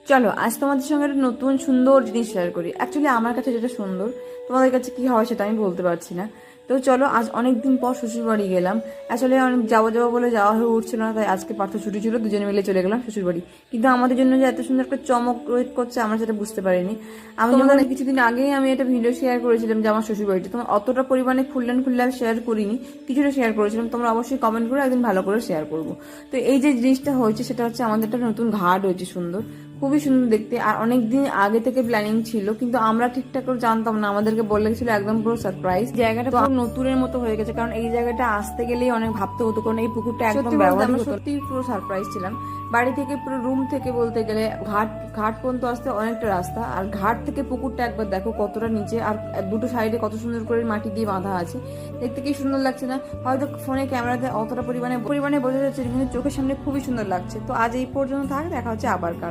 চলো আজ তোমাদের সঙ্গে একটা নতুন সুন্দর জিনিস শেয়ার করি। অ্যাকচুয়ালি আমার কাছে যেটা সুন্দর, তোমাদের কাছে কি হয় সেটা আমি বলতে পারছি না। তো চলো, আজ অনেকদিন পর শ্বশুর বাড়ি গেলাম। আসলে অনেক যাবো যাবো বলে যাওয়া হয়ে উঠছিল না, তাই আজকে পার্থ ছুটি ছিল, দুজনে মিলে চলে গেলাম শ্বশুর বাড়ি। কিন্তু আমাদের জন্য যে এত সুন্দর একটা চমক ওয়েট করছে আমরা সেটা বুঝতে পারিনি। আমি যখন কিছুদিন আগেই আমি একটা ভিডিও শেয়ার করেছিলাম যে আমার শ্বশুর বাড়িতে, তোমার অতটা পরিমাণে ফুললে শেয়ার করিনি, কিছুটা শেয়ার করেছিলাম। তোমরা অবশ্যই কমেন্ট করে একদিন ভালো করে শেয়ার করবো। তো এই যে জিনিসটা হয়েছে সেটা হচ্ছে আমাদের একটা নতুন ঘাট হয়েছে, সুন্দর, খুবই সুন্দর দেখতে। আর অনেকদিন আগে থেকে প্ল্যানিং ছিল, কিন্তু আমরা ঠিকঠাক করে জানতাম না, আমাদেরকে বলে গেছিল একদম পুরো সারপ্রাইজ। জায়গাটা পুরো নতুনের মতো হয়ে গেছে, কারণ এই জায়গাটা আসতে গেলেই অনেক ভাবতে হতো, কারণ এই পুকুরটা একদম ব্যবহার হতো। সত্যি পুরো সারপ্রাইজ ছিলাম। বাড়ি থেকে পুরো রুম থেকে বলতে গেলে ঘাট ঘাট পর্যন্ত আসতে অনেকটা রাস্তা, আর ঘাট থেকে পুকুরটা একবার দেখো কতটা নিচে, আর দুটো সাইডে কত সুন্দর করে মাটি দিয়ে বাঁধা আছে। দেখতে কি সুন্দর লাগছে না? হয়তো ফোনে ক্যামেরাতে অতটা পরিমাণে পরিমাণে বোঝা যাচ্ছে, কিন্তু চোখের সামনে খুবই সুন্দর লাগছে। তো আজ এই পর্যন্ত থাক, দেখা হচ্ছে আবার কাল।